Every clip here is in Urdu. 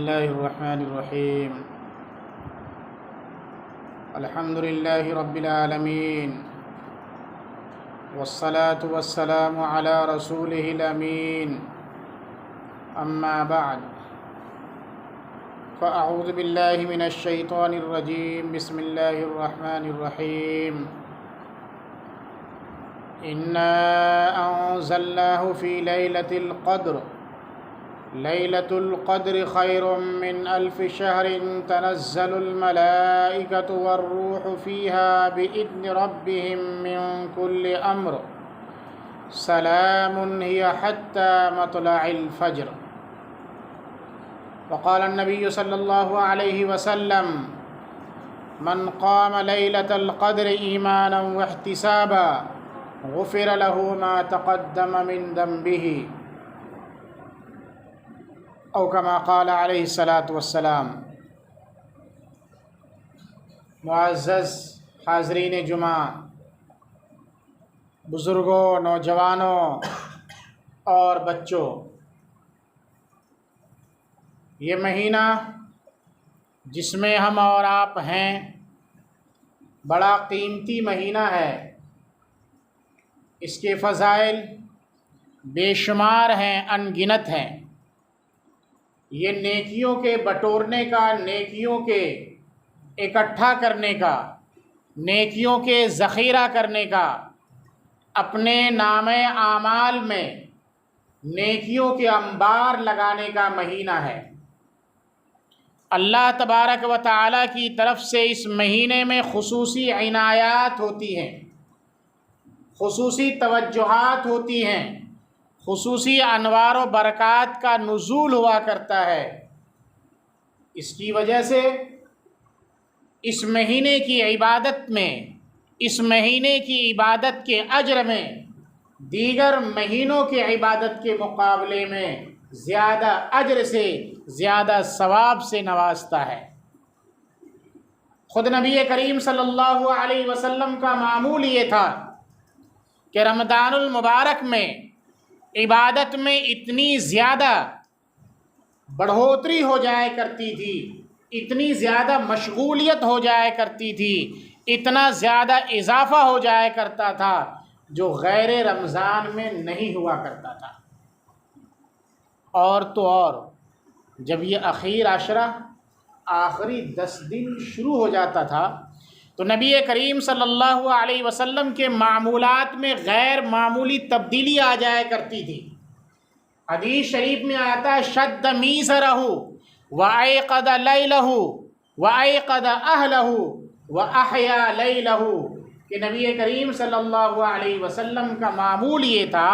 الله الرحمن الرحيم. الحمد لله رب العالمين، والصلاة والسلام على رسوله الأمين. أما بعد، فأعوذ بالله من الشيطان الرجيم. بسم الله الرحمن الرحيم. إنا أنزلناه في ليلة القدر. ليلة القدر خير من 1000 شهر. تنزل الملائكة والروح فيها بإذن ربهم من كل أمر. سلام هي حتى مطلع الفجر. وقال النبي صلى الله عليه وسلم: من قام ليلة القدر إيمانا واحتسابا غفر له ما تقدم من ذنبه، او کما قال علیہ الصلاۃ والسلام. معزز حاضرین جمعہ، بزرگوں، نوجوانوں اور بچوں، یہ مہینہ جس میں ہم اور آپ ہیں بڑا قیمتی مہینہ ہے. اس کے فضائل بے شمار ہیں، ان گنت ہیں. یہ نیکیوں کے بٹورنے کا، نیکیوں کے اکٹھا کرنے کا، نیکیوں کے ذخیرہ کرنے کا، اپنے نامہ اعمال میں نیکیوں کے انبار لگانے کا مہینہ ہے. اللہ تبارک و تعالیٰ کی طرف سے اس مہینے میں خصوصی عنایات ہوتی ہیں، خصوصی توجہات ہوتی ہیں، خصوصی انوار و برکات کا نزول ہوا کرتا ہے. اس کی وجہ سے اس مہینے کی عبادت میں، اس مہینے کی عبادت کے اجر میں دیگر مہینوں کے عبادت کے مقابلے میں زیادہ اجر سے، زیادہ ثواب سے نوازتا ہے. خود نبی کریم صلی اللہ علیہ وسلم کا معمول یہ تھا کہ رمضان المبارک میں عبادت میں اتنی زیادہ بڑھوتری ہو جایا کرتی تھی، اتنی زیادہ مشغولیت ہو جایا کرتی تھی، اتنا زیادہ اضافہ ہو جایا کرتا تھا جو غیر رمضان میں نہیں ہوا کرتا تھا. اور تو اور جب یہ اخیر عشرہ، آخری 10 دن شروع ہو جاتا تھا تو نبی کریم صلی اللہ علیہ وسلم کے معمولات میں غیر معمولی تبدیلی آ جایا کرتی تھی. حدیث شریف میں آتا ہے: شد میزرہ وایقظ لیلہ وایقظ اہلہ واحیا لیلہ، کہ نبی کریم صلی اللہ علیہ وسلم کا معمول یہ تھا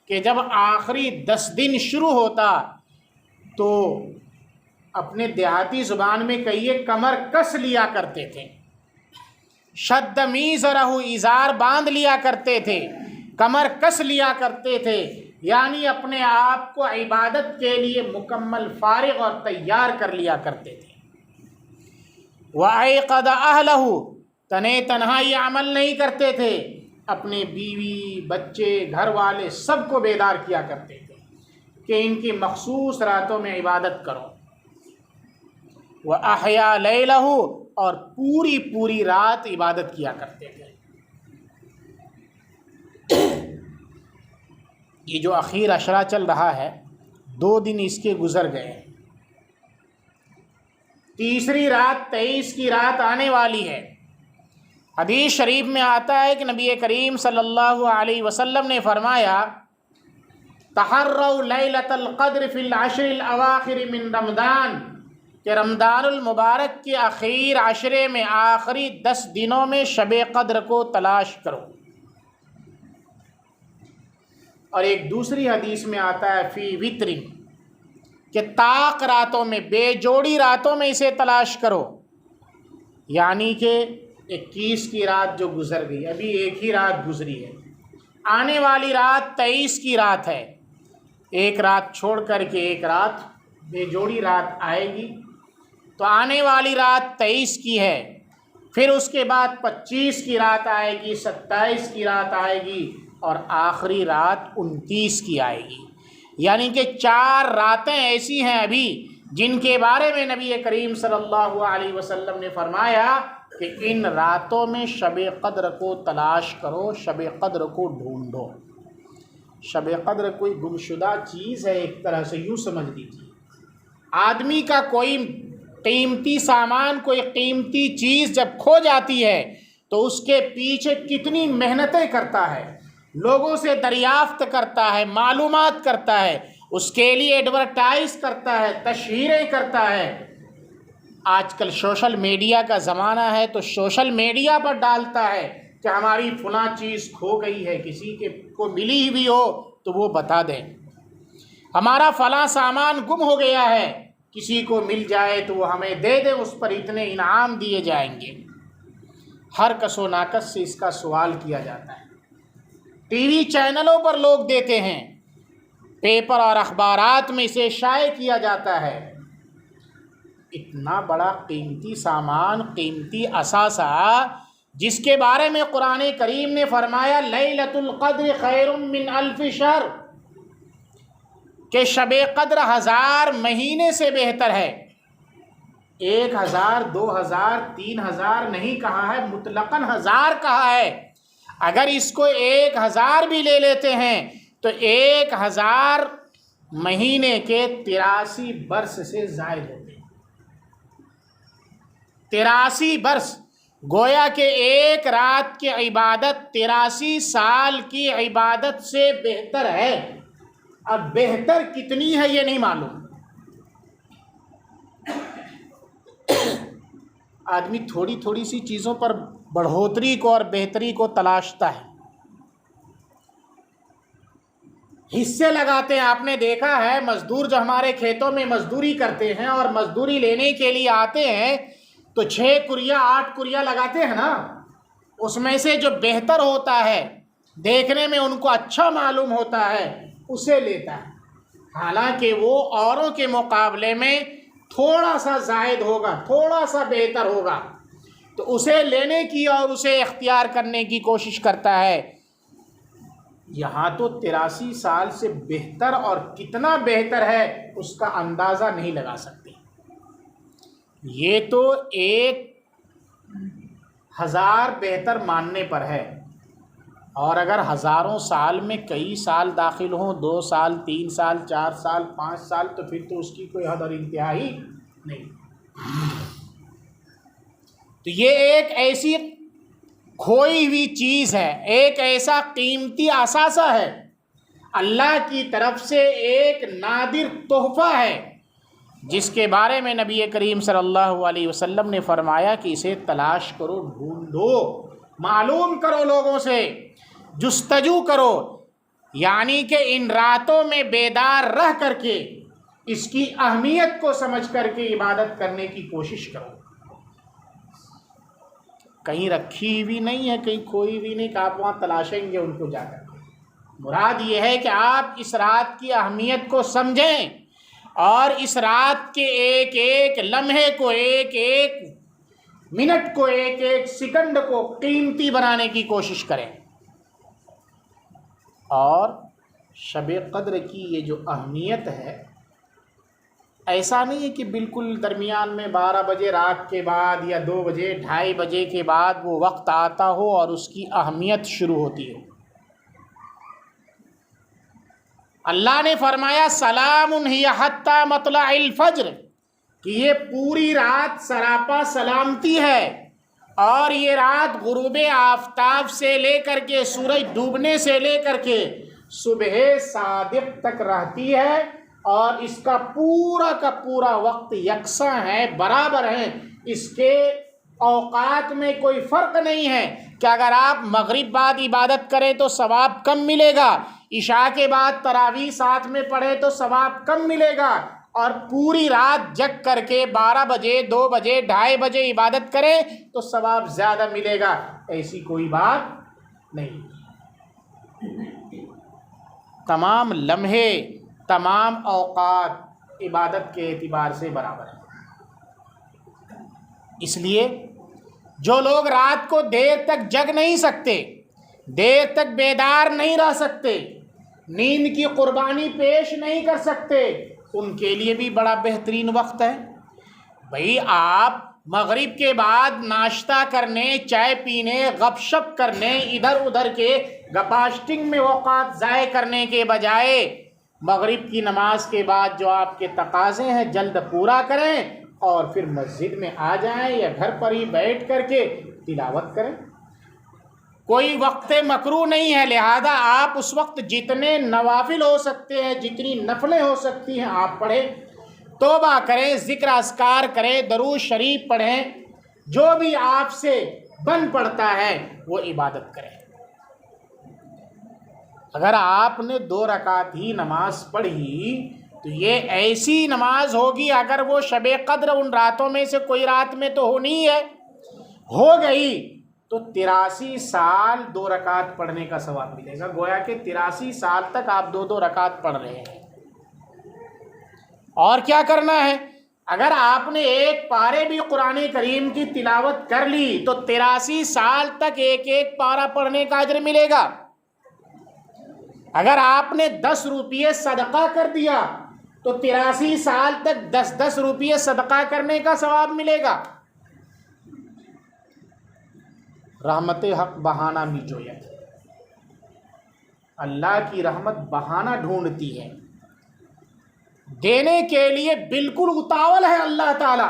کہ جب آخری 10 دن شروع ہوتا تو اپنے دیہاتی زبان میں کہیے کمر کس لیا کرتے تھے. شد میزرہ، ازار باندھ لیا کرتے تھے، کمر کس لیا کرتے تھے، یعنی اپنے آپ کو عبادت کے لیے مکمل فارغ اور تیار کر لیا کرتے تھے. وَأَيْقَظَ أَهْلَهُ، تنے تنہا یہ عمل نہیں کرتے تھے، اپنے بیوی، بچے، گھر والے سب کو بیدار کیا کرتے تھے کہ ان کی مخصوص راتوں میں عبادت کرو. وَأَحْيَا لَيْلَهُ، اور پوری پوری رات عبادت کیا کرتے تھے. یہ جو اخیر عشرہ چل رہا ہے، 2 دن اس کے گزر گئے، تیسری رات 23 کی رات آنے والی ہے. حدیث شریف میں آتا ہے کہ نبی کریم صلی اللہ علیہ وسلم نے فرمایا: تحروا لیلۃ القدر فی العشر الاواخر من رمضان، کہ رمضان المبارک کے اخیر عشرے میں آخری 10 دنوں میں شب قدر کو تلاش کرو. اور ایک دوسری حدیث میں آتا ہے فی وتر، کہ طاق راتوں میں، بے جوڑی راتوں میں اسے تلاش کرو. یعنی کہ 21 کی رات جو گزر گئی، ابھی ایک ہی رات گزری ہے، آنے والی رات 23 کی رات ہے. ایک رات چھوڑ کر کے ایک رات بے جوڑی رات آئے گی، تو آنے والی رات 23 کی ہے. پھر اس کے بعد 25 کی رات آئے گی، 27 کی رات آئے گی، اور آخری رات 29 کی آئے گی. یعنی کہ 4 راتیں ایسی ہیں ابھی جن کے بارے میں نبی کریم صلی اللہ علیہ وسلم نے فرمایا کہ ان راتوں میں شب قدر کو تلاش کرو، شب قدر کو ڈھونڈو۔ شب قدر کوئی گمشدہ چیز ہے، ایک طرح سے یوں سمجھ لیجیے، آدمی کا کوئی قیمتی سامان، کوئی قیمتی چیز جب کھو جاتی ہے تو اس کے پیچھے کتنی محنتیں کرتا ہے، لوگوں سے دریافت کرتا ہے، معلومات کرتا ہے، اس کے لیے ایڈورٹائز کرتا ہے، تشہیریں کرتا ہے۔ آج کل سوشل میڈیا کا زمانہ ہے تو سوشل میڈیا پر ڈالتا ہے کہ ہماری فلاں چیز کھو گئی ہے، کسی کے کو ملی ہوئی ہو تو وہ بتا دیں، ہمارا فلاں سامان گم ہو گیا ہے، کسی کو مل جائے تو وہ ہمیں دے دیں، اس پر اتنے انعام دیے جائیں گے۔ ہر کس و ناکس سے اس کا سوال کیا جاتا ہے، ٹی وی چینلوں پر لوگ دیتے ہیں، پیپر اور اخبارات میں اسے شائع کیا جاتا ہے۔ اتنا بڑا قیمتی سامان، قیمتی اثاثہ، جس کے بارے میں قرآن کریم نے فرمایا لیلۃ القدر خیر من الف شہر، کہ شب قدر 1000 مہینے سے بہتر ہے۔ 1000 2000 3000 نہیں کہا ہے، مطلقاً 1000 کہا ہے۔ اگر اس کو 1000 بھی لے لیتے ہیں تو 1000 مہینے کے 83 برس سے زائد ہوتے ہیں۔ 83 برس، گویا کہ ایک رات کی عبادت 83 سال کی عبادت سے بہتر ہے۔ اب بہتر کتنی ہے یہ نہیں معلوم۔ آدمی تھوڑی تھوڑی سی چیزوں پر بڑھوتری کو اور بہتری کو تلاشتا ہے، حصے لگاتے ہیں۔ آپ نے دیکھا ہے مزدور جو ہمارے کھیتوں میں مزدوری کرتے ہیں اور مزدوری لینے کے لیے آتے ہیں تو 6 کُریا 8 کُریا لگاتے ہیں نا، اس میں سے جو بہتر ہوتا ہے، دیکھنے میں ان کو اچھا معلوم ہوتا ہے، اسے لیتا ہے، حالانکہ وہ اوروں کے مقابلے میں تھوڑا سا زائد ہوگا، تھوڑا سا بہتر ہوگا، تو اسے لینے کی اور اسے اختیار کرنے کی کوشش کرتا ہے۔ یہاں تو 83 سال سے بہتر، اور کتنا بہتر ہے اس کا اندازہ نہیں لگا سکتے۔ یہ تو 1000 بہتر ماننے پر ہے، اور اگر ہزاروں سال میں کئی سال داخل ہوں، 2 سال 3 سال 4 سال 5 سال، تو پھر تو اس کی کوئی حد اور انتہا ہی نہیں۔ تو یہ ایک ایسی کھوئی ہوئی چیز ہے، ایک ایسا قیمتی اثاثہ ہے، اللہ کی طرف سے ایک نادر تحفہ ہے، جس کے بارے میں نبی کریم صلی اللہ علیہ وسلم نے فرمایا کہ اسے تلاش کرو، ڈھونڈو، معلوم کرو، لوگوں سے جستجو کرو، یعنی کہ ان راتوں میں بیدار رہ کر کے اس کی اہمیت کو سمجھ کر کے عبادت کرنے کی کوشش کرو۔ کہیں رکھی بھی نہیں ہے، کہیں کھوئی بھی نہیں کہ آپ وہاں تلاشیں گے ان کو جا کر۔ مراد یہ ہے کہ آپ اس رات کی اہمیت کو سمجھیں اور اس رات کے ایک ایک لمحے کو، ایک ایک منٹ کو، ایک ایک سیکنڈ کو قیمتی بنانے کی کوشش کریں۔ اور شب قدر کی یہ جو اہمیت ہے، ایسا نہیں ہے کہ بالکل درمیان میں 12 بجے رات کے بعد یا 2 بجے 2:30 بجے کے بعد وہ وقت آتا ہو اور اس کی اہمیت شروع ہوتی ہو۔ اللہ نے فرمایا سلام ہی حتی مطلع الفجر، کہ یہ پوری رات سراپا سلامتی ہے، اور یہ رات غروب آفتاب سے لے کر کے سورج ڈوبنے سے لے کر کے صبح صادق تک رہتی ہے، اور اس کا پورا وقت یکساں ہے، برابر ہے، اس کے اوقات میں کوئی فرق نہیں ہے کہ اگر آپ مغرب بعد عبادت کریں تو ثواب کم ملے گا، عشاء کے بعد تراویح ساتھ میں پڑھیں تو ثواب کم ملے گا، اور پوری رات جگ کر کے 12 بجے 2 بجے 2:30 بجے عبادت کریں تو ثواب زیادہ ملے گا۔ ایسی کوئی بات نہیں۔ تمام لمحے، تمام اوقات عبادت کے اعتبار سے برابر ہیں۔ اس لیے جو لوگ رات کو دیر تک جگ نہیں سکتے، دیر تک بیدار نہیں رہ سکتے، نیند کی قربانی پیش نہیں کر سکتے، ان کے لیے بھی بڑا بہترین وقت ہے۔ بھئی آپ مغرب کے بعد ناشتہ کرنے، چائے پینے، گپ شپ کرنے، ادھر ادھر کے گپاسٹنگ میں اوقات ضائع کرنے کے بجائے مغرب کی نماز کے بعد جو آپ کے تقاضے ہیں جلد پورا کریں اور پھر مسجد میں آ جائیں یا گھر پر ہی بیٹھ کر کے تلاوت کریں۔ کوئی وقت مکروہ نہیں ہے، لہذا آپ اس وقت جتنے نوافل ہو سکتے ہیں، جتنی نفلیں ہو سکتی ہیں آپ پڑھیں، توبہ کریں، ذکر اذکار کریں، درود شریف پڑھیں، جو بھی آپ سے بن پڑتا ہے وہ عبادت کریں۔ اگر آپ نے 2 رکعت ہی نماز پڑھی تو یہ ایسی نماز ہوگی، اگر وہ شب قدر ان راتوں میں سے کوئی رات میں تو ہونی ہے، ہو گئی تو 83 سال 2 رکعت پڑھنے کا ثواب ملے گا۔ گویا کہ 83 سال تک آپ 2 رکعت پڑھ رہے ہیں۔ اور کیا کرنا ہے؟ اگر آپ نے ایک پارے بھی قرآن کریم کی تلاوت کر لی تو 83 سال تک ایک پارہ پڑھنے کا اجر ملے گا۔ اگر آپ نے 10 روپیے صدقہ کر دیا تو 83 سال تک 10 روپیے صدقہ کرنے کا ثواب ملے گا۔ رحمت حق بہانہ میجویت، اللہ کی رحمت بہانہ ڈھونڈتی ہے، دینے کے لیے بالکل اتاول ہے اللہ تعالی۔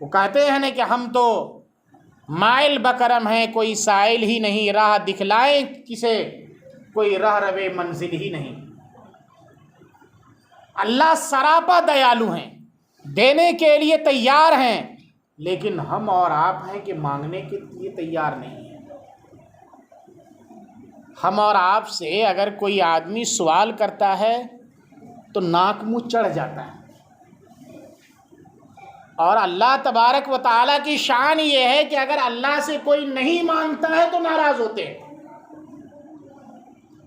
وہ کہتے ہیں نا کہ ہم تو مائل بکرم ہیں، کوئی سائل ہی نہیں، راہ دکھلائیں کسے، کوئی راہ روے منزل ہی نہیں۔ اللہ سراپا دیالو ہیں، دینے کے لیے تیار ہیں، لیکن ہم اور آپ ہیں کہ مانگنے کے لیے تیار نہیں ہیں۔ ہم اور آپ سے اگر کوئی آدمی سوال کرتا ہے تو ناک منہ چڑھ جاتا ہے، اور اللہ تبارک و تعالیٰ کی شان یہ ہے کہ اگر اللہ سے کوئی نہیں مانگتا ہے تو ناراض ہوتے ہیں۔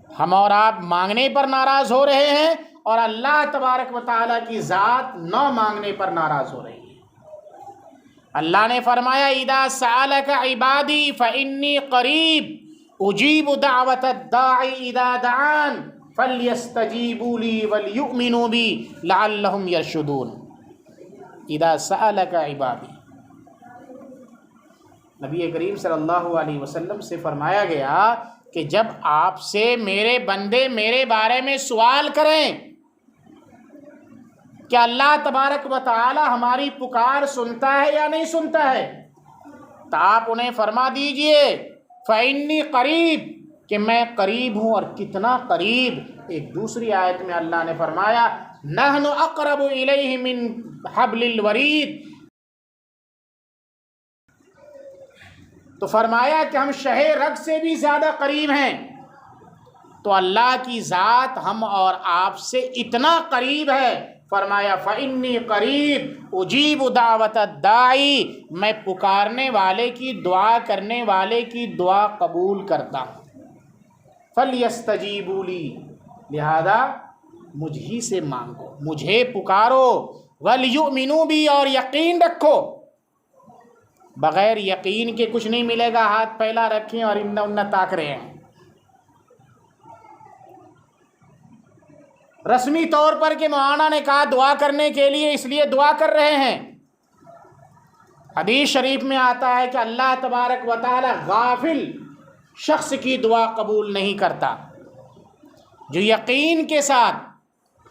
ہم اور آپ مانگنے پر ناراض ہو رہے ہیں اور اللہ تبارک و تعالیٰ کی ذات نہ مانگنے پر ناراض ہو رہی ہے۔ اللہ نے فرمایا اذا سألك عبادی فإنی قریب اجیب دعوت الداعی اذا دعان فلیستجیبوا لی ولیؤمنوا بی لعلہم یرشدون۔ اذا سألك عبادی، نبی کریم صلی اللہ علیہ وسلم سے فرمایا گیا کہ جب آپ سے میرے بندے میرے بارے میں سوال کریں کہ اللہ تبارک و تعالی ہماری پکار سنتا ہے یا نہیں سنتا ہے، تو آپ انہیں فرما دیجئے فإنی قریب، کہ میں قریب ہوں، اور کتنا قریب۔ ایک دوسری آیت میں اللہ نے فرمایا نحن اقرب الیہ من حبل الورید، تو فرمایا کہ ہم شہ رگ سے بھی زیادہ قریب ہیں۔ تو اللہ کی ذات ہم اور آپ سے اتنا قریب ہے، فرمایا فإنی قریب اجیب دعوت الداعی، میں پکارنے والے کی، دعا کرنے والے کی دعا قبول کرتا ہوں۔ فلیستجیبوا لی، لہذا مجھ ہی سے مانگو، مجھے پکارو، ولیؤمنوا بی، اور یقین رکھو۔ بغیر یقین کے کچھ نہیں ملے گا، ہاتھ پھیلا رکھیں اور انہ تاک رہے ہیں۔ رسمی طور پر کہ مولانا نے کہا دعا کرنے کے لیے، اس لیے دعا کر رہے ہیں۔ حدیث شریف میں آتا ہے کہ اللہ تبارک و تعالی غافل شخص کی دعا قبول نہیں کرتا، جو یقین کے ساتھ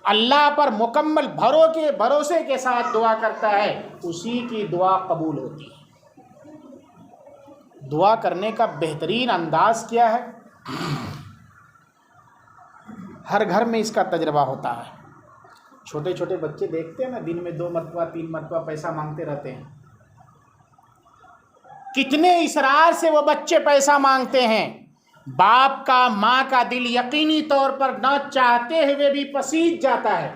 اللہ پر مکمل بھروسے کے ساتھ دعا کرتا ہے اسی کی دعا قبول ہوتی ہے۔ دعا کرنے کا بہترین انداز کیا ہے؟ ہر گھر میں اس کا تجربہ ہوتا ہے۔ چھوٹے چھوٹے بچے دیکھتے ہیں نا، دن میں 2 مرتبہ 3 مرتبہ پیسہ مانگتے رہتے ہیں۔ کتنے اصرار سے وہ بچے پیسہ مانگتے ہیں، باپ کا ماں کا دل یقینی طور پر نہ چاہتے ہوئے بھی پسیج جاتا ہے،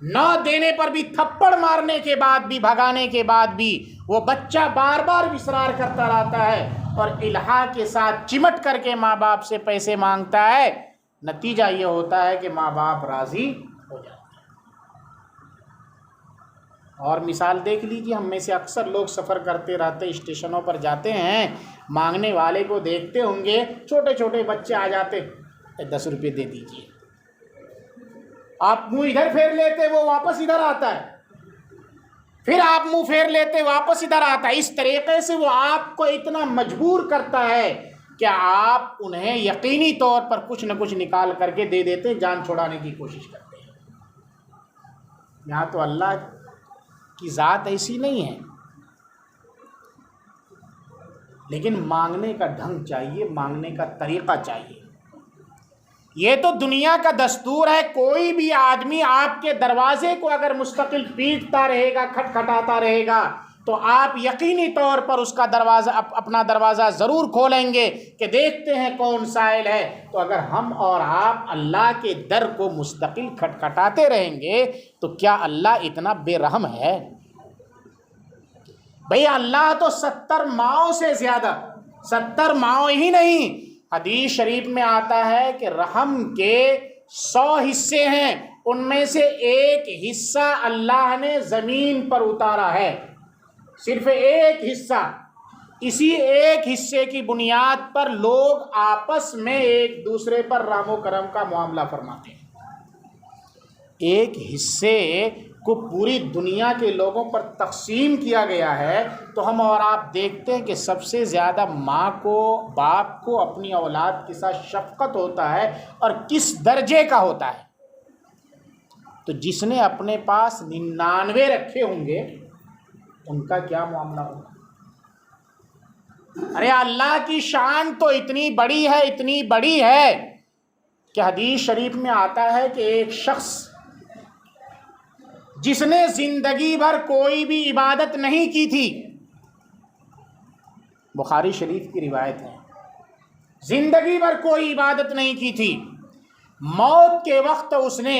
نہ دینے پر بھی، تھپڑ مارنے کے بعد بھی، بھگانے کے بعد بھی وہ بچہ بار بار اصرار کرتا رہتا ہے اور الہا کے ساتھ چمٹ کر کے ماں باپ سے پیسے مانگتا ہے۔ نتیجہ یہ ہوتا ہے کہ ماں باپ راضی ہو جاتے ہیں۔ اور مثال دیکھ لیجیے، ہم میں سے اکثر لوگ سفر کرتے رہتے، اسٹیشنوں پر جاتے ہیں، مانگنے والے کو دیکھتے ہوں گے، چھوٹے چھوٹے بچے آ جاتے، 10 روپے دے دیجیے، آپ منہ ادھر پھیر لیتے وہ واپس ادھر آتا ہے، پھر آپ منہ پھیر لیتے واپس ادھر آتا ہے۔ اس طریقے سے وہ آپ کو اتنا مجبور کرتا ہے کہ آپ انہیں یقینی طور پر کچھ نہ کچھ نکال کر کے دے دیتے، جان چھڑانے کی کوشش کرتے ہیں۔ یہاں تو اللہ کی ذات ایسی نہیں ہے، لیکن مانگنے کا ڈھنگ چاہیے، مانگنے کا طریقہ چاہیے۔ یہ تو دنیا کا دستور ہے، کوئی بھی آدمی آپ کے دروازے کو اگر مستقل پیٹتا رہے گا، کھٹکھٹاتا رہے گا، تو آپ یقینی طور پر اس کا دروازہ، اپنا دروازہ ضرور کھولیں گے کہ دیکھتے ہیں کون سائل ہے۔ تو اگر ہم اور آپ اللہ کے در کو مستقل کھٹکھٹاتے رہیں گے تو کیا اللہ اتنا بے رحم ہے؟ بھئی اللہ تو 70 ماؤں سے زیادہ، 70 ماؤں ہی نہیں، حدیث شریف میں آتا ہے کہ رحم کے 100 حصے ہیں، ان میں سے ایک حصہ اللہ نے زمین پر اتارا ہے، صرف ایک حصہ۔ اسی ایک حصے کی بنیاد پر لوگ آپس میں ایک دوسرے پر رحم و کرم کا معاملہ فرماتے ہیں۔ ایک حصے کو پوری دنیا کے لوگوں پر تقسیم کیا گیا ہے، تو ہم اور آپ دیکھتے ہیں کہ سب سے زیادہ ماں کو، باپ کو اپنی اولاد کے ساتھ شفقت ہوتا ہے، اور کس درجے کا ہوتا ہے۔ تو جس نے اپنے پاس 99 رکھے ہوں گے ان کا کیا معاملہ ہوگا؟ ارے اللہ کی شان تو اتنی بڑی ہے، اتنی بڑی ہے کہ حدیث شریف میں آتا ہے کہ ایک شخص جس نے زندگی بھر کوئی بھی عبادت نہیں کی تھی، بخاری شریف کی روایت ہے، زندگی بھر کوئی عبادت نہیں کی تھی، موت کے وقت اس نے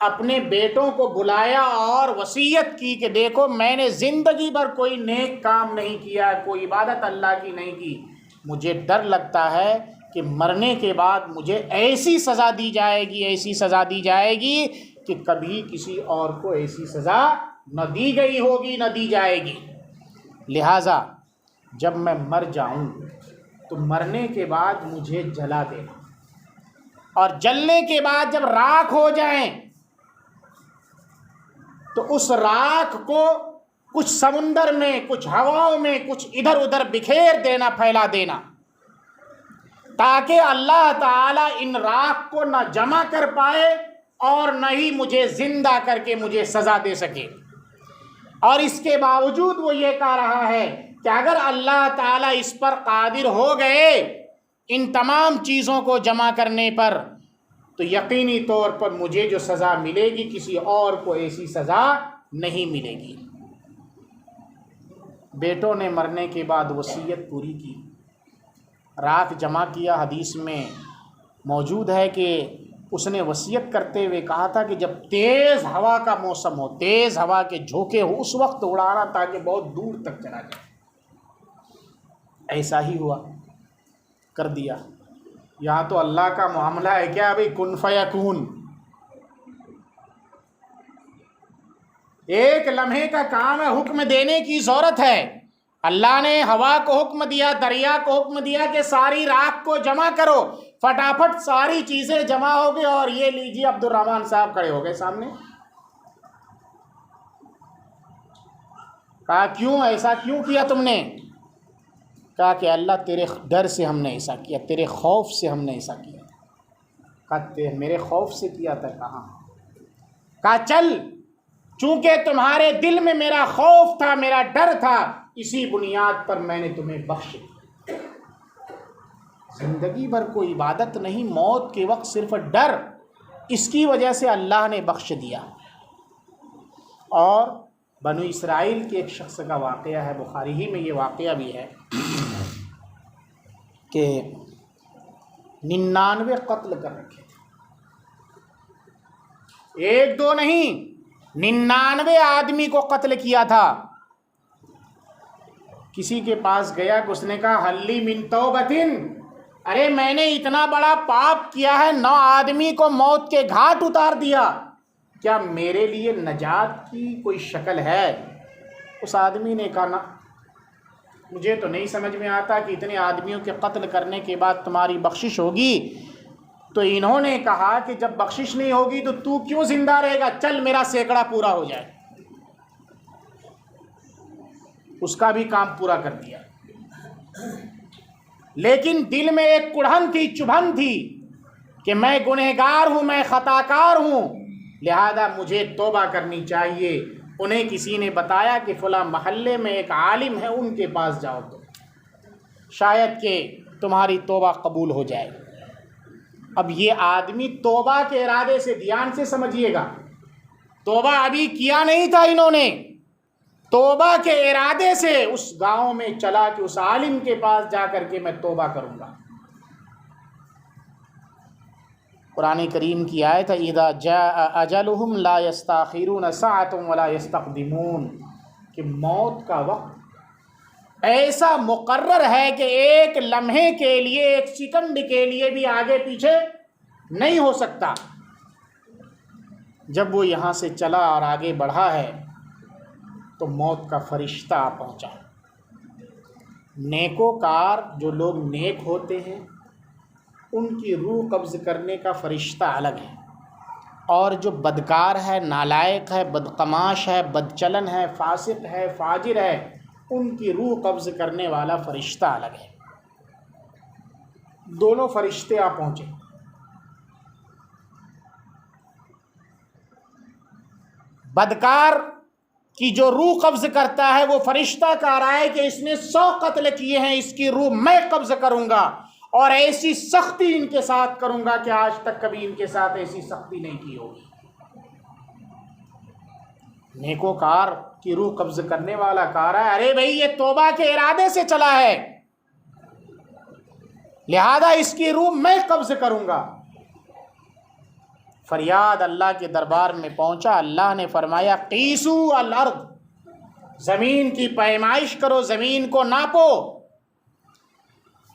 اپنے بیٹوں کو بلایا اور وصیت کی کہ دیکھو میں نے زندگی بھر کوئی نیک کام نہیں کیا، کوئی عبادت اللہ کی نہیں کی، مجھے ڈر لگتا ہے کہ مرنے کے بعد مجھے ایسی سزا دی جائے گی، ایسی سزا دی جائے گی کہ کبھی کسی اور کو ایسی سزا نہ دی گئی ہوگی، نہ دی جائے گی۔ لہٰذا جب میں مر جاؤں تو مرنے کے بعد مجھے جلا دینا، اور جلنے کے بعد جب راکھ ہو جائیں تو اس راکھ کو کچھ سمندر میں، کچھ ہواؤں میں، کچھ ادھر ادھر بکھیر دینا، پھیلا دینا، تاکہ اللہ تعالیٰ ان راکھ کو نہ جمع کر پائے اور نہ ہی مجھے زندہ کر کے مجھے سزا دے سکے۔ اور اس کے باوجود وہ یہ کہہ رہا ہے کہ اگر اللہ تعالیٰ اس پر قادر ہو گئے ان تمام چیزوں کو جمع کرنے پر، تو یقینی طور پر مجھے جو سزا ملے گی کسی اور کو ایسی سزا نہیں ملے گی۔ بیٹوں نے مرنے کے بعد وصیت پوری کی، راکھ جمع کیا۔ حدیث میں موجود ہے کہ اس نے وصیت کرتے ہوئے کہا تھا کہ جب تیز ہوا کا موسم ہو، تیز ہوا کے جھونکے ہو، اس وقت اڑانا تاکہ بہت دور تک چلا جائے۔ ایسا ہی ہوا، کر دیا۔ یہاں تو اللہ کا معاملہ ہے کیا بھئی، کن فیکون، ایک لمحے کا کام ہے، حکم دینے کی ضرورت ہے۔ اللہ نے ہوا کو حکم دیا، دریا کو حکم دیا کہ ساری راکھ کو جمع کرو، فٹافٹ ساری چیزیں جمع ہو گئی، اور یہ لیجیے عبد الرحمن صاحب کھڑے ہو گئے سامنے۔ کہا کیوں، ایسا کیوں کیا تم نے؟ کہا کہ اللہ تیرے ڈر سے ہم نے ایسا کیا، تیرے خوف سے ہم نے ایسا کیا۔ کہا میرے خوف سے کیا تھا؟ کہاں؟ کہا چل، چونکہ تمہارے دل میں میرا خوف تھا، میرا ڈر تھا، اسی بنیاد پر میں نے تمہیں بخش دیا۔ زندگی بھر کوئی عبادت نہیں، موت کے وقت صرف ڈر، اس کی وجہ سے اللہ نے بخش دیا۔ اور بنو اسرائیل کے ایک شخص کا واقعہ ہے، بخاری ہی میں یہ واقعہ بھی ہے کہ 99 قتل کر رکھے تھے، ایک دو نہیں، 99 آدمی کو قتل کیا تھا۔ کسی کے پاس گیا کہ اس نے کہا حلی من توبتن، ارے میں نے اتنا بڑا پاپ کیا ہے، 9 آدمی کو موت کے گھاٹ اتار دیا، کیا میرے لیے نجات کی کوئی شکل ہے؟ اس آدمی نے کہا نا، مجھے تو نہیں سمجھ میں آتا کہ اتنے آدمیوں کے قتل کرنے کے بعد تمہاری بخشش ہوگی۔ تو انہوں نے کہا کہ جب بخشش نہیں ہوگی تو کیوں زندہ رہے گا، چل میرا سینکڑا پورا ہو جائے۔ اس کا بھی کام پورا کر دیا، لیکن دل میں ایک کڑھن تھی، چبھن تھی کہ میں گنہگار ہوں، میں خطا کار ہوں، لہذا مجھے توبہ کرنی چاہیے۔ انہیں کسی نے بتایا کہ فلاں محلے میں ایک عالم ہے، ان کے پاس جاؤ تو شاید کہ تمہاری توبہ قبول ہو جائے۔ اب یہ آدمی توبہ کے ارادے سے، دھیان سے سمجھیے گا، توبہ ابھی کیا نہیں تھا انہوں نے، توبہ کے ارادے سے اس گاؤں میں چلا کہ اس عالم کے پاس جا کر کے میں توبہ کروں گا۔ قرآن کریم کی آیت ہے اذا جاء اجلهم لا يستاخرون ساعة ولا يستقدمون، کہ موت کا وقت ایسا مقرر ہے کہ ایک لمحے کے لیے، ایک سیکنڈ کے لیے بھی آگے پیچھے نہیں ہو سکتا۔ جب وہ یہاں سے چلا اور آگے بڑھا ہے تو موت کا فرشتہ آ پہنچا۔ نیکوکار جو لوگ نیک ہوتے ہیں ان کی روح قبض کرنے کا فرشتہ الگ ہے، اور جو بدکار ہے، نالائق ہے، بدقماش ہے، بدچلن ہے، فاسق ہے، فاجر ہے، ان کی روح قبض کرنے والا فرشتہ الگ ہے۔ دونوں فرشتے آ پہنچے۔ بدکار کی جو روح قبض کرتا ہے وہ فرشتہ کہہ رہا ہے کہ اس نے 100 قتل کیے ہیں، اس کی روح میں قبض کروں گا اور ایسی سختی ان کے ساتھ کروں گا کہ آج تک کبھی ان کے ساتھ ایسی سختی نہیں کی ہوگی۔ نیکوکار کی روح قبض کرنے والا کہہ رہا ہے ارے بھائی یہ توبہ کے ارادے سے چلا ہے، لہذا اس کی روح میں قبض کروں گا۔ فریاد اللہ کے دربار میں پہنچا، اللہ نے فرمایا قیسو الارض، زمین کی پیمائش کرو، زمین کو ناپو۔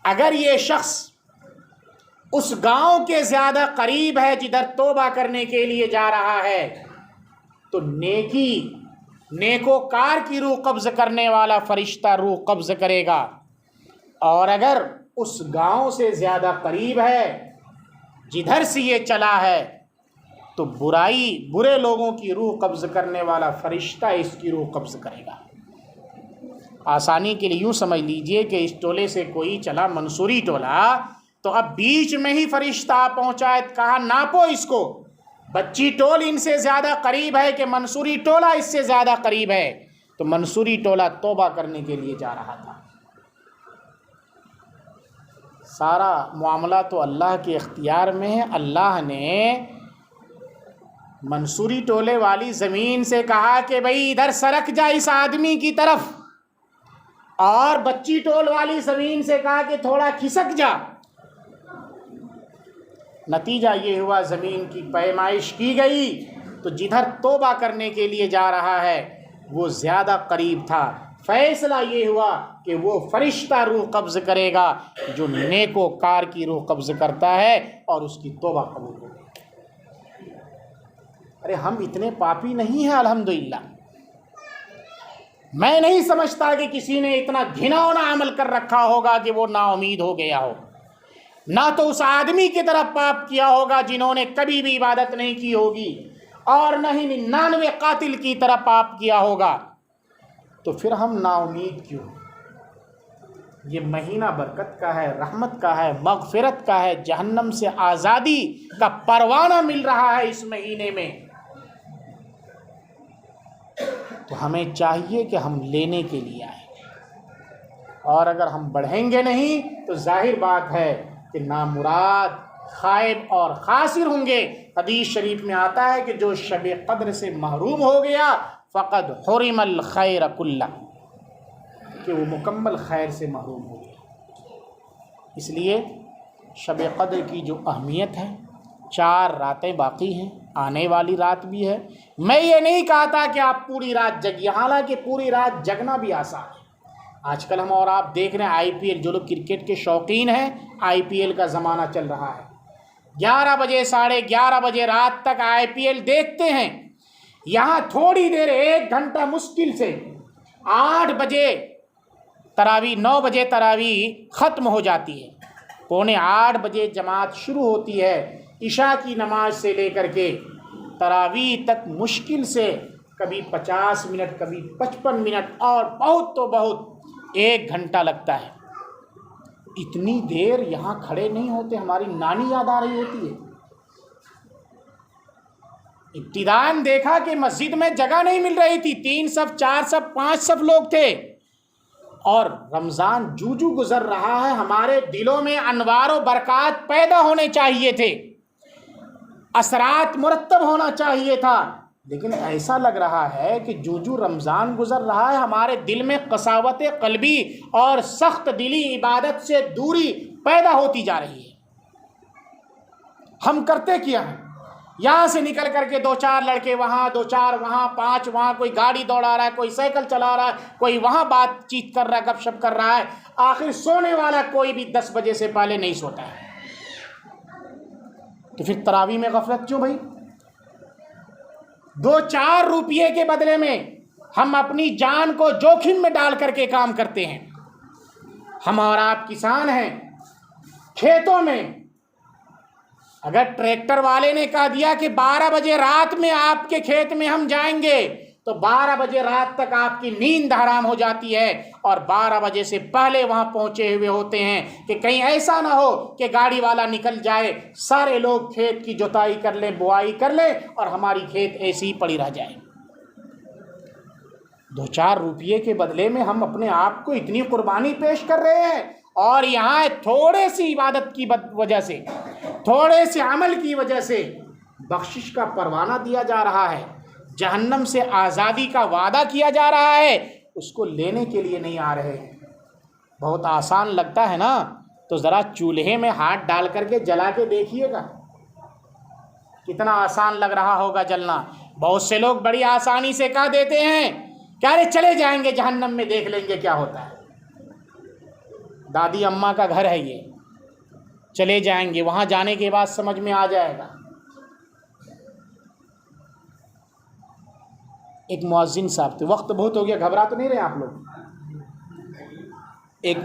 اگر یہ شخص اس گاؤں کے زیادہ قریب ہے جدھر توبہ کرنے کے لیے جا رہا ہے تو نیکوکار کی روح قبض کرنے والا فرشتہ روح قبض کرے گا، اور اگر اس گاؤں سے زیادہ قریب ہے جدھر سے یہ چلا ہے تو برے لوگوں کی روح قبض کرنے والا فرشتہ اس کی روح قبض کرے گا۔ آسانی کے لیے یوں سمجھ لیجئے کہ اس ٹولے سے کوئی چلا منصوری ٹولہ، تو اب بیچ میں ہی فرشتہ پہنچا ہے، کہا ناپو اس کو، بچی ٹول ان سے زیادہ قریب ہے کہ منصوری ٹولہ اس سے زیادہ قریب ہے، تو منصوری ٹولہ توبہ کرنے کے لیے جا رہا تھا۔ سارا معاملہ تو اللہ کے اختیار میں ہے۔ اللہ نے منصوری ٹولے والی زمین سے کہا کہ بھئی ادھر سرک جا اس آدمی کی طرف، اور بچی ٹول والی زمین سے کہا کہ تھوڑا کھسک جا۔ نتیجہ یہ ہوا زمین کی پیمائش کی گئی تو جدھر توبہ کرنے کے لیے جا رہا ہے وہ زیادہ قریب تھا۔ فیصلہ یہ ہوا کہ وہ فرشتہ روح قبض کرے گا جو نیکوکار کی روح قبض کرتا ہے، اور اس کی توبہ قبول ہوگی۔ ارے ہم اتنے پاپی نہیں ہیں الحمدللہ۔ میں نہیں سمجھتا کہ کسی نے اتنا گھناؤنا عمل کر رکھا ہوگا کہ وہ نا امید ہو گیا ہو۔ نہ تو اس آدمی کی طرف پاپ کیا ہوگا جنہوں نے کبھی بھی عبادت نہیں کی ہوگی، اور نہ ہی 99 قاتل کی طرف پاپ کیا ہوگا، تو پھر ہم نا امید کیوں؟ یہ مہینہ برکت کا ہے، رحمت کا ہے، مغفرت کا ہے، جہنم سے آزادی کا پروانہ مل رہا ہے اس مہینے میں، تو ہمیں چاہیے کہ ہم لینے کے لیے آئیں، اور اگر ہم بڑھیں گے نہیں تو ظاہر بات ہے کہ نامراد، خائب اور خاسر ہوں گے۔ حدیث شریف میں آتا ہے کہ جو شب قدر سے محروم ہو گیا فقد حرم الخیر کلہ، کہ وہ مکمل خیر سے محروم ہو گیا۔ اس لیے شب قدر کی جو اہمیت ہے، 4 راتیں باقی ہیں، آنے والی رات بھی ہے۔ میں یہ نہیں کہتا کہ آپ پوری رات جگیے، حالانکہ پوری رات جگنا بھی آسان ہے۔ آج کل ہم اور آپ دیکھ رہے ہیں آئی پی ایل، جو لوگ کرکٹ کے شوقین ہیں، آئی پی ایل کا زمانہ چل رہا ہے، 11 بجے 11:30 بجے رات تک آئی پی ایل دیکھتے ہیں۔ یہاں تھوڑی دیر 1 گھنٹہ مشکل سے 8 بجے تراویح، 9 بجے تراویح ختم ہو جاتی ہے، 7:45 بجے جماعت شروع ہوتی ہے، عشاء کی نماز سے لے کر کے تراویح تک مشکل سے کبھی 50 منٹ، کبھی 55 منٹ، اور بہت تو بہت 1 گھنٹہ لگتا ہے۔ اتنی دیر یہاں کھڑے نہیں ہوتے، ہماری نانی یاد آ رہی ہوتی ہے۔ ابتداءً دیکھا کہ مسجد میں جگہ نہیں مل رہی تھی، 3 صف 4 صف 5 صف لوگ تھے، اور رمضان جو گزر رہا ہے ہمارے دلوں میں انوار و برکات پیدا ہونے چاہیے تھے، اثرات مرتب ہونا چاہیے تھا، لیکن ایسا لگ رہا ہے کہ جو رمضان گزر رہا ہے ہمارے دل میں قساوت قلبی اور سخت دلی عبادت سے دوری پیدا ہوتی جا رہی ہے۔ ہم کرتے کیا ہیں؟ یہاں سے نکل کر کے 2-4 لڑکے وہاں، 2-4 وہاں، 5 وہاں، کوئی گاڑی دوڑا رہا ہے، کوئی سائیکل چلا رہا ہے، کوئی وہاں بات چیت کر رہا ہے، گپ شپ کر رہا ہے، آخر سونے والا کوئی بھی 10 بجے سے پہلے نہیں سوتا ہے۔ تو پھر تراویح میں غفلت کیوں بھائی؟ 2-4 روپیے کے بدلے میں ہم اپنی جان کو جوخم میں ڈال کر کے کام کرتے ہیں۔ ہم اور آپ کسان ہیں، کھیتوں میں اگر ٹریکٹر والے نے کہہ دیا کہ 12 بجے رات میں آپ کے کھیت میں ہم جائیں گے، تو 12 بجے رات تک آپ کی نیند حرام ہو جاتی ہے، اور 12 بجے سے پہلے وہاں پہنچے ہوئے ہوتے ہیں کہ کہیں ایسا نہ ہو کہ گاڑی والا نکل جائے، سارے لوگ کھیت کی جوتائی کر لیں، بوائی کر لیں، اور ہماری کھیت ایسی ہی پڑی رہ جائے۔ 2-4 روپیے کے بدلے میں ہم اپنے آپ کو اتنی قربانی پیش کر رہے ہیں، اور یہاں تھوڑے سی عبادت کی وجہ سے، تھوڑے سے عمل کی وجہ سے بخشش کا پروانہ دیا جا رہا ہے، جہنم سے آزادی کا وعدہ کیا جا رہا ہے، اس کو لینے کے لیے نہیں آ رہے ہیں۔ بہت آسان لگتا ہے نا؟ تو ذرا چولہے میں ہاتھ ڈال کر کے جلا کے دیکھیے گا، کتنا آسان لگ رہا ہوگا جلنا۔ بہت سے لوگ بڑی آسانی سے کہہ دیتے ہیں کہ ارے چلے جائیں گے جہنم میں، دیکھ لیں گے کیا ہوتا ہے، دادی اماں کا گھر ہے یہ، چلے جائیں گے، وہاں جانے کے بعد سمجھ میں آ جائے گا۔ ایک مؤذن صاحب تھے، وقت بہت ہو گیا، گھبرا تو نہیں رہے آپ لوگ؟ ایک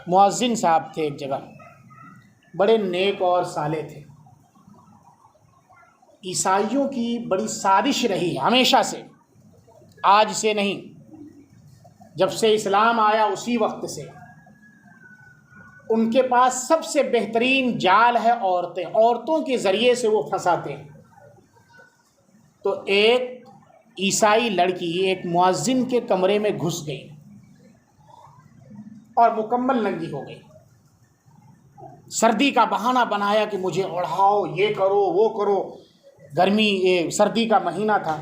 مؤذن صاحب تھے ایک جگہ، بڑے نیک اور صالح تھے۔ عیسائیوں کی بڑی سازش رہی ہمیشہ سے، آج سے نہیں، جب سے اسلام آیا اسی وقت سے ان کے پاس سب سے بہترین جال ہے عورتیں، عورتوں کے ذریعے سے وہ پھنساتے ہیں۔ تو ایک عیسائی لڑکی ایک مؤذن کے کمرے میں گھس گئی اور مکمل ننگی ہو گئی، سردی کا بہانہ بنایا کہ مجھے اڑھاؤ، یہ کرو وہ کرو، گرمی سردی کا مہینہ تھا۔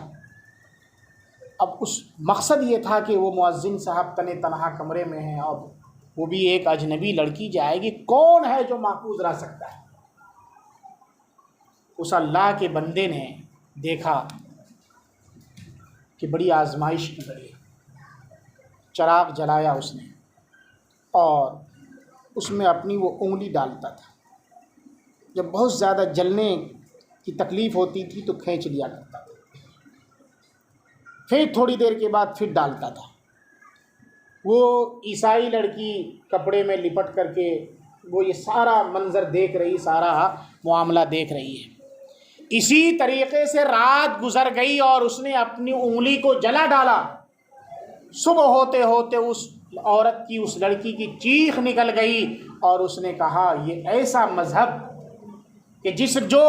اب اس مقصد یہ تھا کہ وہ مؤذن صاحب تن تنہا کمرے میں ہیں، اور وہ بھی ایک اجنبی لڑکی جائے گی، کون ہے جو محفوظ رہ سکتا ہے؟ اس اللہ کے بندے نے دیکھا کہ بڑی آزمائش کی گئی، چراغ جلایا اس نے، اور اس میں اپنی وہ انگلی ڈالتا تھا، جب بہت زیادہ جلنے کی تکلیف ہوتی تھی تو کھینچ لیا کرتا تھا، پھر تھوڑی دیر کے بعد پھر ڈالتا تھا۔ وہ عیسائی لڑکی کپڑے میں لپٹ کر کے وہ یہ سارا منظر دیکھ رہی، سارا معاملہ دیکھ رہی ہے۔ اسی طریقے سے رات گزر گئی اور اس نے اپنی انگلی کو جلا ڈالا۔ صبح ہوتے ہوتے اس عورت کی، اس لڑکی کی چیخ نکل گئی، اور اس نے کہا یہ ایسا مذہب کہ جو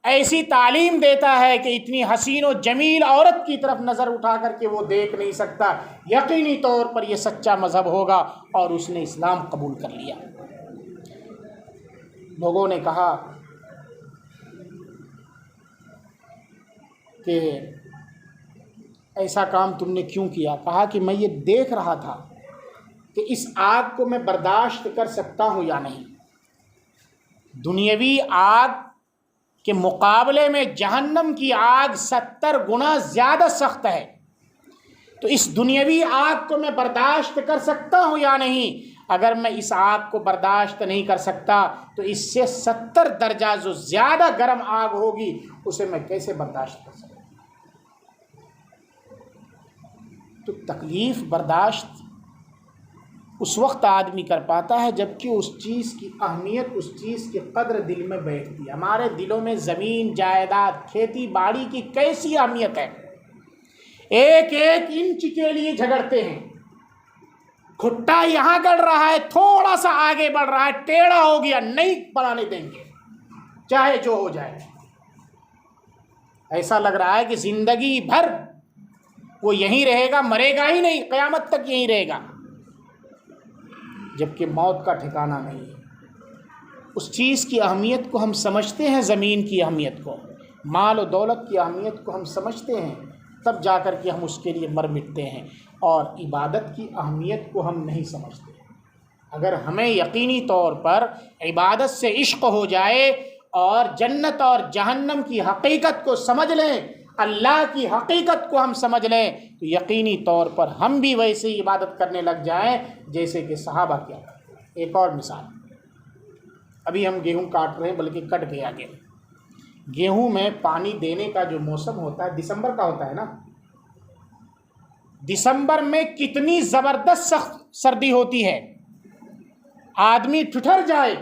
ایسی تعلیم دیتا ہے کہ اتنی حسین و جمیل عورت کی طرف نظر اٹھا کر کے وہ دیکھ نہیں سکتا، یقینی طور پر یہ سچا مذہب ہوگا، اور اس نے اسلام قبول کر لیا۔ لوگوں نے کہا کہ ایسا کام تم نے کیوں کیا؟ کہا کہ میں یہ دیکھ رہا تھا کہ اس آگ کو میں برداشت کر سکتا ہوں یا نہیں۔ دنیاوی آگ کے مقابلے میں جہنم کی آگ 70 گنا زیادہ سخت ہے، تو اس دنیاوی آگ کو میں برداشت کر سکتا ہوں یا نہیں؟ اگر میں اس آگ کو برداشت نہیں کر سکتا تو اس سے 70 درجہ جو زیادہ گرم آگ ہوگی اسے میں کیسے برداشت کر سکتا؟ تو تکلیف برداشت اس وقت آدمی کر پاتا ہے جب کہ اس چیز کی اہمیت، اس چیز کی قدر دل میں بیٹھتی ہے۔ ہمارے دلوں میں زمین، جائیداد، کھیتی باڑی کی کیسی اہمیت ہے، ایک ایک انچ کے لیے جھگڑتے ہیں۔ کھٹا یہاں گڑ رہا ہے، تھوڑا سا آگے بڑھ رہا ہے، ٹیڑھا ہو گیا، نہیں بنانے دیں گے چاہے جو ہو جائے۔ ایسا لگ رہا ہے کہ زندگی بھر وہ یہیں رہے گا، مرے گا ہی نہیں، قیامت تک یہیں رہے گا، جبکہ موت کا ٹھکانہ نہیں ہے۔ اس چیز کی اہمیت کو ہم سمجھتے ہیں، زمین کی اہمیت کو، مال و دولت کی اہمیت کو ہم سمجھتے ہیں، تب جا کر کے ہم اس کے لیے مر مٹتے ہیں، اور عبادت کی اہمیت کو ہم نہیں سمجھتے۔ اگر ہمیں یقینی طور پر عبادت سے عشق ہو جائے اور جنت اور جہنم کی حقیقت کو سمجھ لیں، اللہ کی حقیقت کو ہم سمجھ لیں، تو یقینی طور پر ہم بھی ویسے ہی عبادت کرنے لگ جائیں جیسے کہ صحابہ کیا کرتے ہیں۔ ایک اور مثال، ابھی ہم گیہوں کاٹ رہے ہیں، بلکہ کٹ گیا گیہوں میں پانی دینے کا جو موسم ہوتا ہے دسمبر کا ہوتا ہے نا۔ دسمبر میں کتنی زبردست سخت سردی ہوتی ہے، آدمی ٹھٹر جائے۔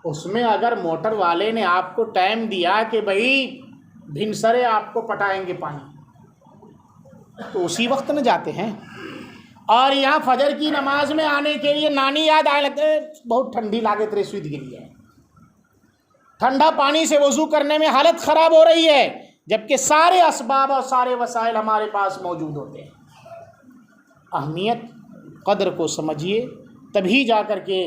اس میں اگر موٹر والے نے آپ کو ٹائم دیا کہ بھئی بھنسرے آپ کو پٹائیں گے پانی، تو اسی وقت نہ جاتے ہیں۔ اور یہاں فجر کی نماز میں آنے کے لیے نانی یاد آنے لگتے ہیں، بہت ٹھنڈی لاگے تیرے سویدھ کے لیے، ٹھنڈا پانی سے وضو کرنے میں حالت خراب ہو رہی ہے، جبکہ سارے اسباب اور سارے وسائل ہمارے پاس موجود ہوتے ہیں۔ اہمیت، قدر کو سمجھیے، تبھی جا کر کے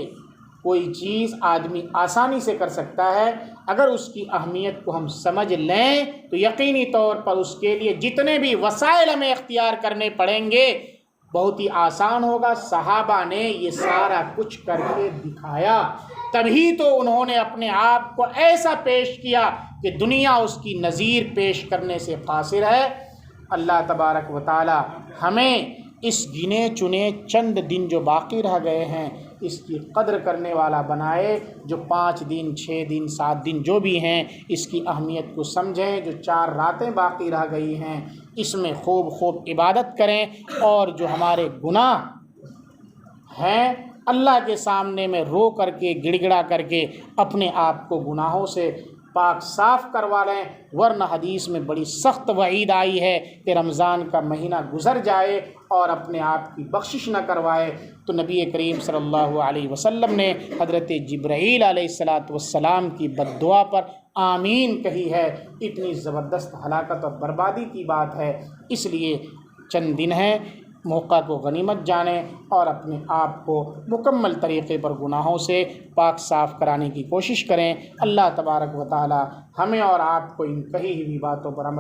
کوئی چیز آدمی آسانی سے کر سکتا ہے۔ اگر اس کی اہمیت کو ہم سمجھ لیں تو یقینی طور پر اس کے لیے جتنے بھی وسائل ہمیں اختیار کرنے پڑیں گے بہت ہی آسان ہوگا۔ صحابہ نے یہ سارا کچھ کر کے دکھایا، تبھی تو انہوں نے اپنے آپ کو ایسا پیش کیا کہ دنیا اس کی نظیر پیش کرنے سے قاصر ہے۔ اللہ تبارک و تعالی ہمیں اس گنے چنے چند دن جو باقی رہ گئے ہیں اس کی قدر کرنے والا بنائے، جو 5 دن 6 دن 7 دن جو بھی ہیں اس کی اہمیت کو سمجھیں، جو 4 راتیں باقی رہ گئی ہیں اس میں خوب خوب عبادت کریں، اور جو ہمارے گناہ ہیں اللہ کے سامنے میں رو کر کے گڑ گڑا کر کے اپنے آپ کو گناہوں سے پاک صاف کروا لیں، ورنہ حدیث میں بڑی سخت وعید آئی ہے کہ رمضان کا مہینہ گزر جائے اور اپنے آپ کی بخشش نہ کروائے، تو نبی کریم صلی اللہ علیہ وسلم نے حضرت جبرائیل علیہ السلام کی بد دعا پر آمین کہی ہے۔ اتنی زبردست ہلاکت اور بربادی کی بات ہے، اس لیے چند دن ہیں، موقع کو غنیمت جانیں اور اپنے آپ کو مکمل طریقے پر گناہوں سے پاک صاف کرانے کی کوشش کریں۔ اللہ تبارک و تعالی ہمیں اور آپ کو ان کہی ہوئی باتوں پر عمل